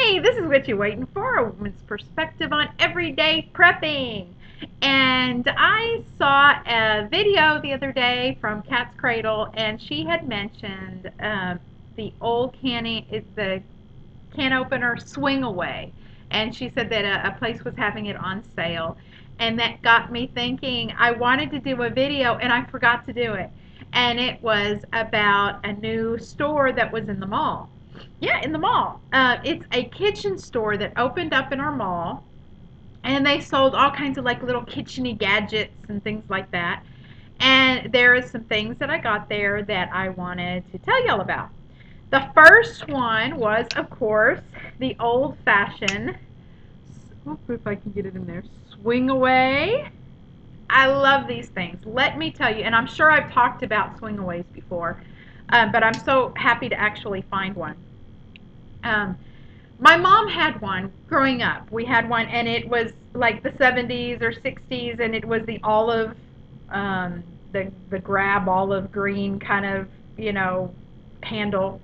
Hey, this is what you're waiting for, a woman's perspective on everyday prepping. And I saw a video the other day from Cat's Cradle, and she had mentioned the old the can opener swing away. And she said that a place was having it on sale. And that got me thinking, I wanted to do a video and I forgot to do it. And it was about a new store that was in the mall. Yeah, in the mall. It's a kitchen store that opened up in our mall, and they sold all kinds of like little kitcheny gadgets and things like that. And there is some things that I got there that I wanted to tell y'all about. The first one was, of course, the old-fashioned. If I can get it in there, swing away. I love these things. Let me tell you, and I'm sure I've talked about swing aways before, but I'm so happy to actually find one. Um, my mom had one growing up. We had one, and it was like the 70s or 60s, and it was the olive, the grab olive green kind of, you know, handle.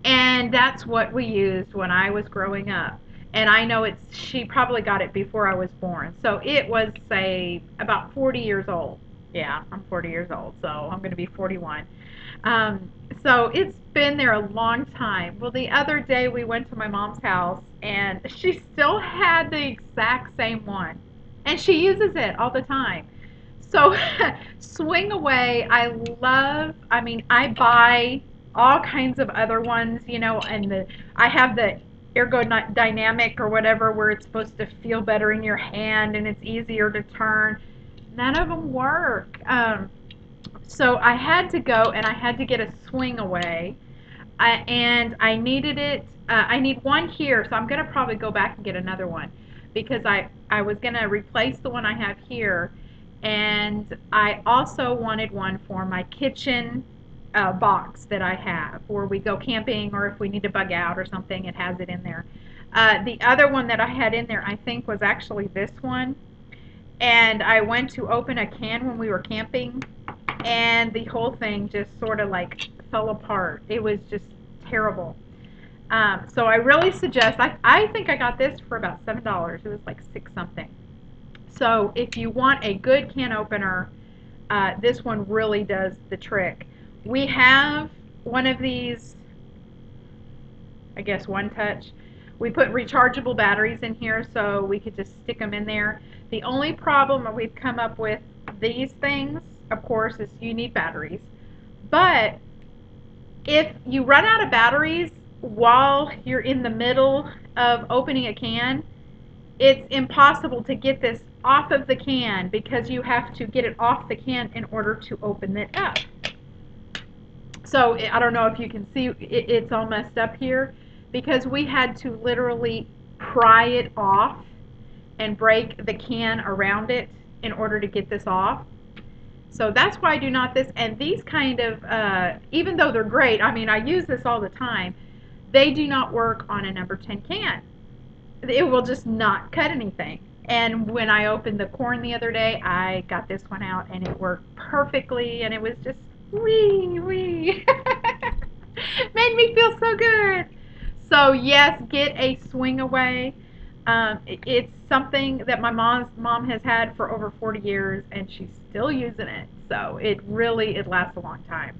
And that's what we used when I was growing up. And I know she probably got it before I was born. So it was, say, about 40 years old. Yeah, I'm 40 years old, so I'm going to be 41. Um, so it's been there a long time. Well, the other day we went to my mom's house and she still had the exact same one. And she uses it all the time. So swing away, I mean, I buy all kinds of other ones, you know, and I have the ergodynamic or whatever where it's supposed to feel better in your hand and it's easier to turn. None of them work. So I had to go and I had to get a swing away, and I needed it. I need one here, so I'm gonna probably go back and get another one because I was gonna replace the one I have here, and I also wanted one for my kitchen box that I have where we go camping or if we need to bug out or something, it has it in there. The other one that I had in there, I think, was actually this one, and I went to open a can when we were camping, and the whole thing just sort of like fell apart. It was just terrible. So I really suggest. I think I got this for about $7. It was like six something. So if you want a good can opener, this one really does the trick. We have one of these, I guess, one touch. We put rechargeable batteries in here so we could just stick them in there. The only problem that we've come up with these things, of course, is you need batteries. But if you run out of batteries while you're in the middle of opening a can, it's impossible to get this off of the can because you have to get it off the can in order to open it up. So I don't know if you can see it's all messed up here because we had to literally pry it off and break the can around it in order to get this off. So that's why I do not this. And these kind of, even though they're great, I mean, I use this all the time, they do not work on a number 10 can. It will just not cut anything. And when I opened the corn the other day, I got this one out and it worked perfectly and it was just wee wee. Made me feel so good. So yes, get a swing away. It's something that my mom has had for over 40 years and she's still using it. So it lasts a long time.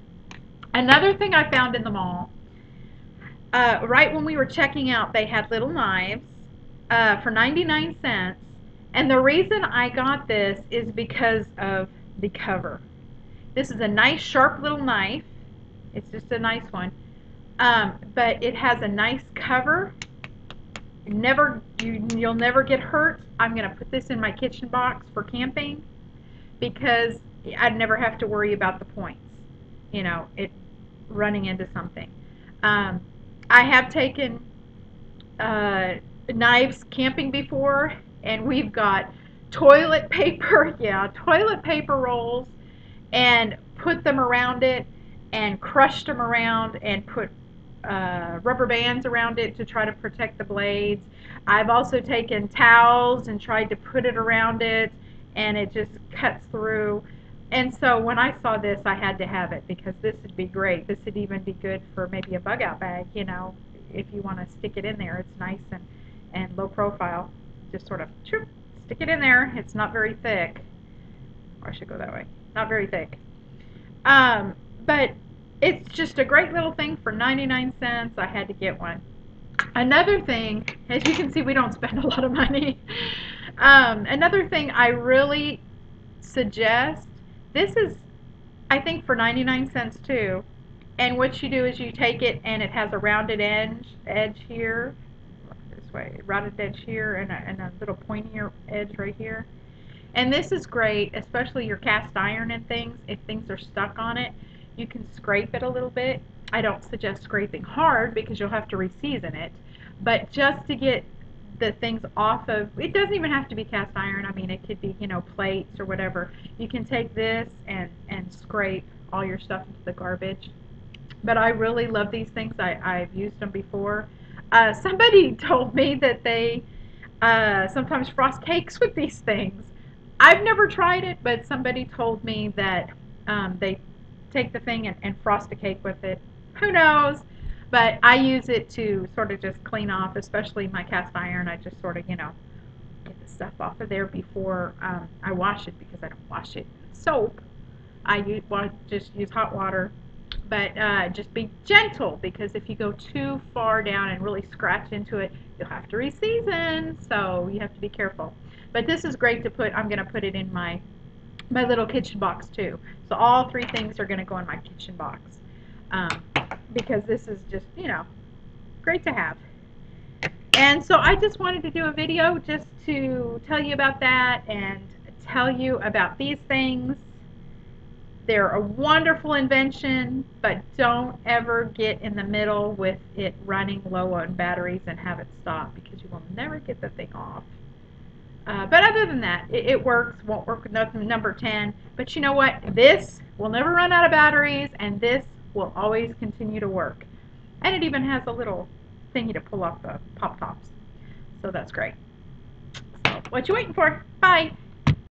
Another thing I found in the mall, right when we were checking out, they had little knives for 99 cents. And the reason I got this is because of the cover. This is a nice sharp little knife. It's just a nice one. But it has a nice cover. You'll never get hurt. I'm going to put this in my kitchen box for camping because I'd never have to worry about the points, you know, it running into something. Um, I have taken knives camping before, and we've got toilet paper, yeah, toilet paper rolls, and put them around it, and crushed them around, and put rubber bands around it to try to protect the blades. I've also taken towels and tried to put it around it, and it just cuts through. And so when I saw this, I had to have it because this would be great. This would even be good for maybe a bug out bag, you know. if you want to stick it in there, it's nice and low profile. Just sort of stick it in there. It's not very thick. Or I should go that way. Not very thick. But it's just a great little thing for 99 cents. I had to get one. Another thing, as you can see, we don't spend a lot of money. Another thing I really suggest, this is, I think, for 99 cents too. And what you do is you take it and it has a rounded edge here, this way, rounded edge here, and a little pointier edge right here. And this is great, especially your cast iron and things. If things are stuck on it, you can scrape it a little bit. I don't suggest scraping hard because you'll have to reseason it. But just to get the things off of, it doesn't even have to be cast iron. I mean, it could be, plates or whatever. You can take this and scrape all your stuff into the garbage. But I really love these things. I've used them before. Somebody told me that they sometimes frost cakes with these things. I've never tried it, but somebody told me that they take the thing and frost a cake with it. Who knows? But I use it to sort of just clean off, especially my cast iron. I just sort of, get the stuff off of there before I wash it, because I don't wash it in soap. Just use hot water. But just be gentle, because if you go too far down and really scratch into it, you'll have to reseason. So you have to be careful. But this is great to put. I'm going to put it in my little kitchen box too. So all three things are going to go in my kitchen box, because this is just, great to have. And so I just wanted to do a video just to tell you about that and tell you about these things. They're a wonderful invention, but don't ever get in the middle with it running low on batteries and have it stop, because you will never get the thing off. But other than that, it works. Won't work with number 10. But you know what? This will never run out of batteries, and this will always continue to work. And it even has a little thingy to pull off the pop tops. So that's great. So what you waiting for? Bye.